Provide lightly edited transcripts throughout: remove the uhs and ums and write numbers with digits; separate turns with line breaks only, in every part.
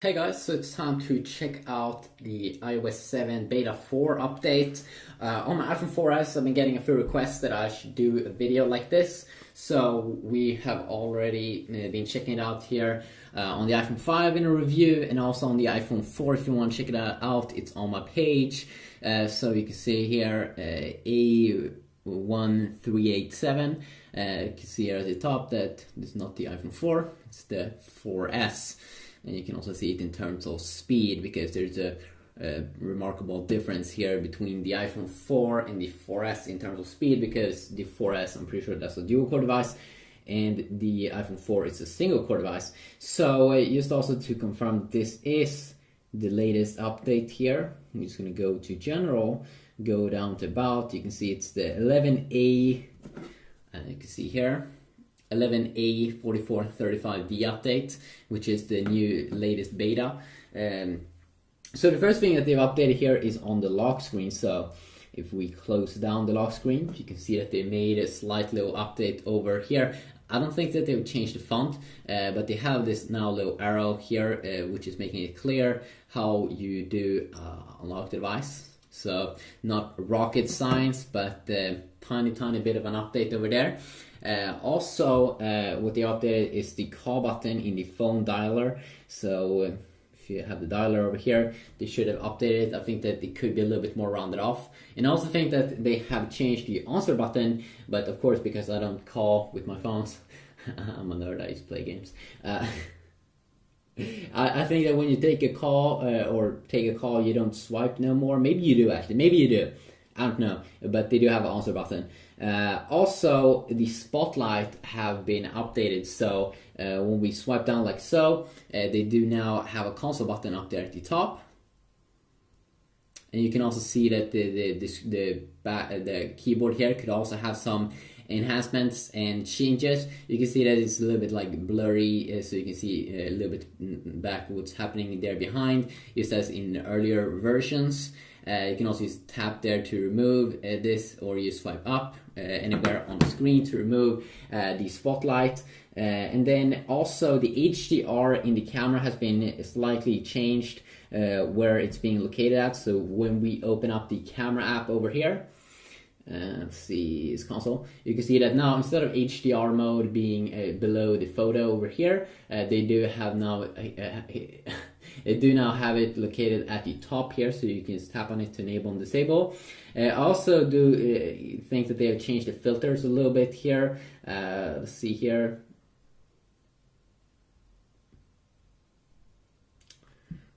Hey guys, so it's time to check out the iOS 7 Beta 4 update. On my iPhone 4S, I've been getting a few requests that I should do a video like this. So we have already been checking it out here on the iPhone 5 in a review, and also on the iPhone 4 if you want to check it out. It's on my page. So you can see here A1387. You can see here at the top that this is not the iPhone 4, it's the 4S. And you can also see it in terms of speed, because there's a remarkable difference here between the iPhone 4 and the 4S in terms of speed, because the 4S, I'm pretty sure that's a dual core device, and the iPhone 4 is a single core device. So just also to confirm, this is the latest update here. I'm just going to go to general, go down to about, you can see it's the 11A, you can see here 11A4435D update, which is the new latest beta. So the first thing that they've updated here is on the lock screen. So if we close down the lock screen, you can see that they made a slight little update over here. I don't think that they've changed the font, but they have this now little arrow here, which is making it clear how you do unlock the device. So not rocket science, but tiny bit of an update over there. Also, what they updated is the call button in the phone dialer. So if you have the dialer over here, they should have updated it. I think that it could be a little bit more rounded off. And I also think that they have changed the answer button, but of course, because I don't call with my phones, I'm a nerd, I used to play games. I think that when you take a call you don't swipe no more. Maybe you do, actually. Maybe you do. I don't know, but they do have an answer button. Also, the spotlight have been updated. So when we swipe down like so, they do now have a console button up there at the top. And you can also see that the keyboard here could also have some enhancements and changes. You can see that it's a little bit like blurry, so you can see a little bit back what's happening there behind, just as in earlier versions. You can also use tap there to remove this, or you swipe up anywhere on the screen to remove the spotlight. And then also the HDR in the camera has been slightly changed, where it's being located at. So when we open up the camera app over here, let's see, it's console, you can see that now instead of HDR mode being below the photo over here, they do have now they do now have it located at the top here, so you can just tap on it to enable and disable. I also do think that they have changed the filters a little bit here. Let's see here.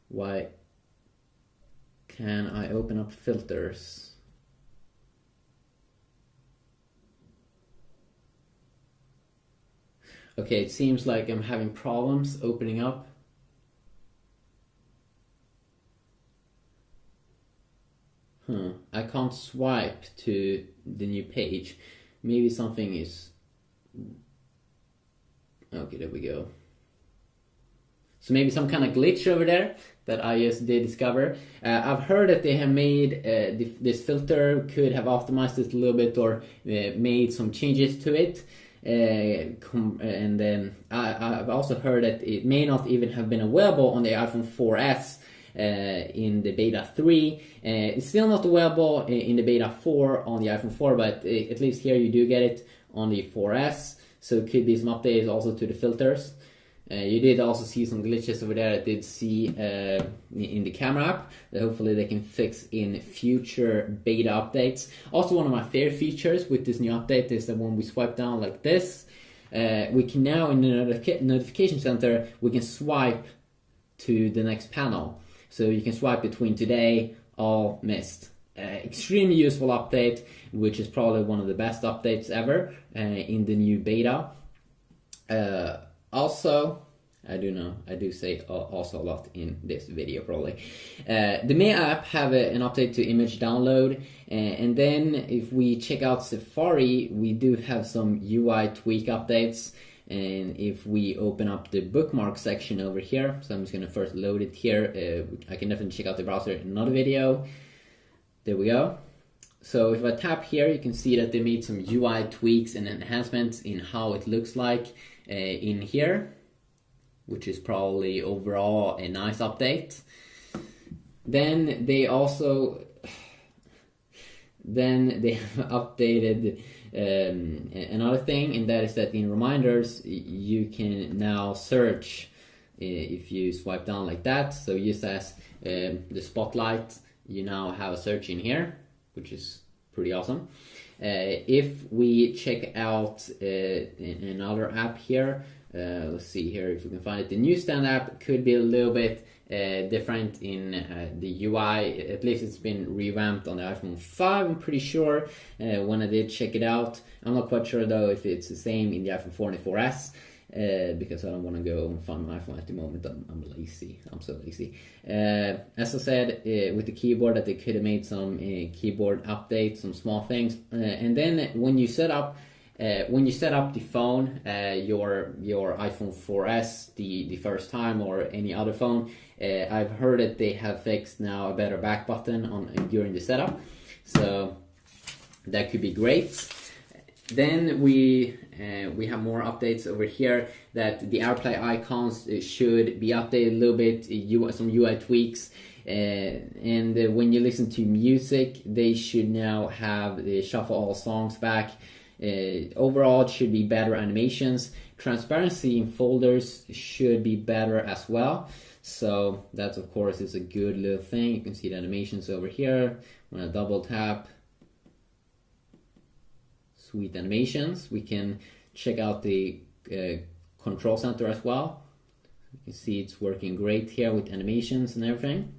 Why can I open up filters? Okay, it seems like I'm having problems opening up. I can't swipe to the new page. Maybe something is... Okay, there we go. So maybe some kind of glitch over there that I just did discover. I've heard that they have made this filter, could have optimized it a little bit, or made some changes to it. And then I've also heard that it may not even have been available on the iPhone 4S in the beta 3. It's still not available in the beta 4 on the iPhone 4, but at least here you do get it on the 4S. So it could be some updates also to the filters. You did also see some glitches over there. I did see in the camera app that hopefully they can fix in future beta updates. Also, one of my favorite features with this new update is that when we swipe down like this, we can now in the notification center, we can swipe to the next panel. So you can swipe between today, all missed. Extremely useful update, which is probably one of the best updates ever in the new beta. Also, I do say also a lot in this video probably. The main app have an update to image download, and then if we check out Safari, we do have some UI tweak updates. And if we open up the bookmark section over here, so I'm just going to first load it here. I can definitely check out the browser in another video. There we go. So if I tap here, you can see that they made some UI tweaks and enhancements in how it looks like in here. which is probably overall a nice update. Then they also have updated another thing, and that is that in reminders you can now search if you swipe down like that. So just as the spotlight, you now have a search in here, which is pretty awesome. If we check out another app here, let's see here if we can find it. The newsstand app could be a little bit different in the UI. At least it's been revamped on the iPhone 5, I'm pretty sure, when I did check it out. I'm not quite sure though if it's the same in the iPhone 4 and the 4S, because I don't want to go and find my iPhone at the moment. I'm lazy. I'm so lazy. As I said, with the keyboard, that they could have made some keyboard updates, some small things. And then when you set up the phone, your iPhone 4S, the first time, or any other phone, I've heard that they have fixed now a better back button during the setup, so that could be great. Then we have more updates over here, that the AirPlay icons should be updated a little bit, some UI tweaks, and when you listen to music, they should now have the shuffle all songs back. Overall, it should be better animations. Transparency in folders should be better as well. So that, of course, is a good little thing. You can see the animations over here. When I double tap, sweet animations. We can check out the control center as well. You can see it's working great here with animations and everything.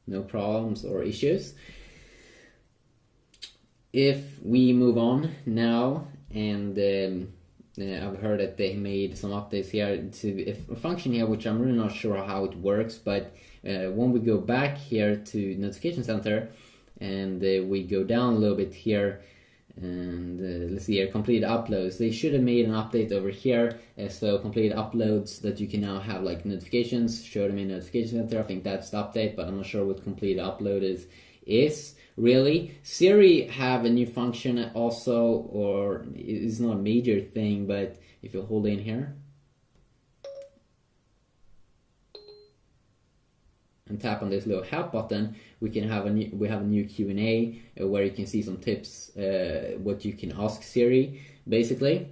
No problems or issues. If we move on now, and I've heard that they made some updates here to a function here, which I'm really not sure how it works, but when we go back here to notification center, and we go down a little bit here, and let's see here, completed uploads. They should have made an update over here, so completed uploads, that you can now have like notifications, show them in notification center. I think that's the update, but I'm not sure what completed upload is really. Siri have a new function also, or it's not a major thing, but if you hold in here and tap on this little help button, we have a new Q&A where you can see some tips, what you can ask Siri basically.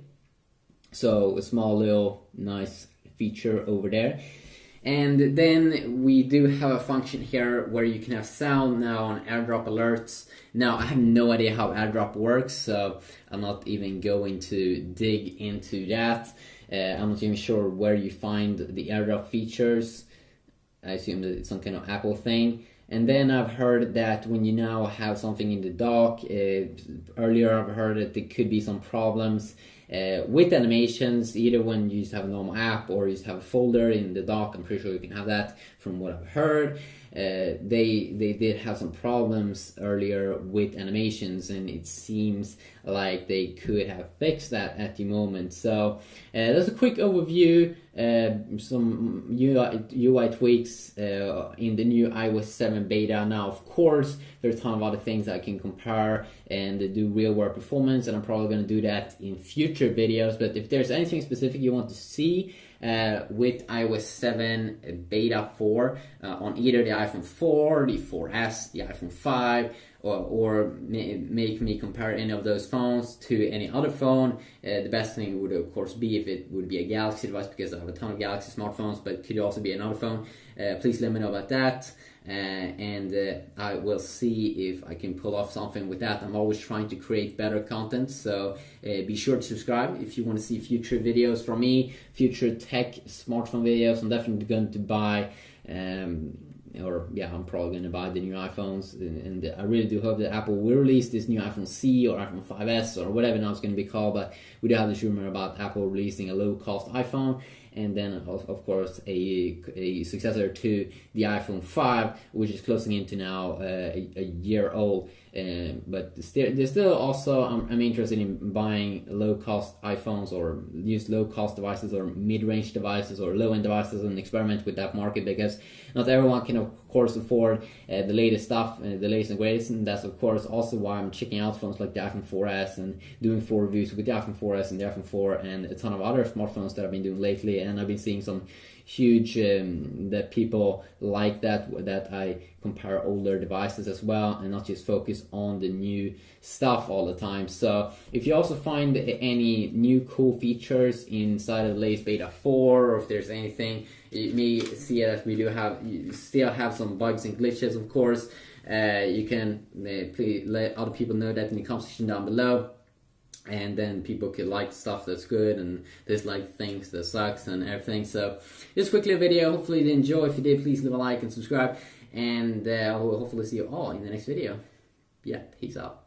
So a small little nice feature over there. And then we do have a function here where you can have sound now on AirDrop alerts. Now, I have no idea how AirDrop works, so I'm not even going to dig into that. I'm not even sure where you find the AirDrop features. I assume that it's some kind of Apple thing. And then I've heard that when you now have something in the dock, earlier I've heard that there could be some problems with animations, either when you just have a normal app or you just have a folder in the dock. I'm pretty sure you can have that from what I've heard. They did have some problems earlier with animations, and it seems like they could have fixed that at the moment. So that's a quick overview, some UI tweaks in the new iOS 7 beta. Now, of course, there's a ton of other things I can compare and do real world performance, and I'm probably going to do that in future videos. But if there's anything specific you want to see with iOS 7 beta 4 on either the iPhone 4, the 4S, the iPhone 5, or make me compare any of those phones to any other phone, the best thing would of course be if it would be a Galaxy device, because I have a ton of Galaxy smartphones, but could also be another phone. Please let me know about that, and I will see if I can pull off something with that. I'm always trying to create better content, so be sure to subscribe if you want to see future videos from me, future tech smartphone videos. I'm definitely going to buy I'm probably going to buy the new iPhones, and I really do hope that Apple will release this new iPhone C or iPhone 5S or whatever now it's going to be called. But we do have this rumor about Apple releasing a low-cost iPhone, and then of course a successor to the iPhone 5, which is closing into now a year old. But there's still also I'm interested in buying low-cost iPhones, or use low-cost devices or mid-range devices or low-end devices, and experiment with that market, because not everyone can of course afford the latest stuff, the latest and greatest, and that's of course also why I'm checking out phones like the iPhone 4S and doing 4 reviews with the iPhone 4S and the iPhone 4 and a ton of other smartphones that I've been doing lately. And I've been seeing some huge that people like that I compare older devices as well and not just focus on the new stuff all the time. So if you also find any new cool features inside of the latest beta 4, or if there's anything you may see that we do still have some bugs and glitches, of course, you can please let other people know that in the comment section down below. And then people could like stuff that's good and dislike things that sucks and everything. So just quickly a video. Hopefully you enjoy. If you did, please leave a like and subscribe. And I will hopefully see you all in the next video. Yeah, peace out.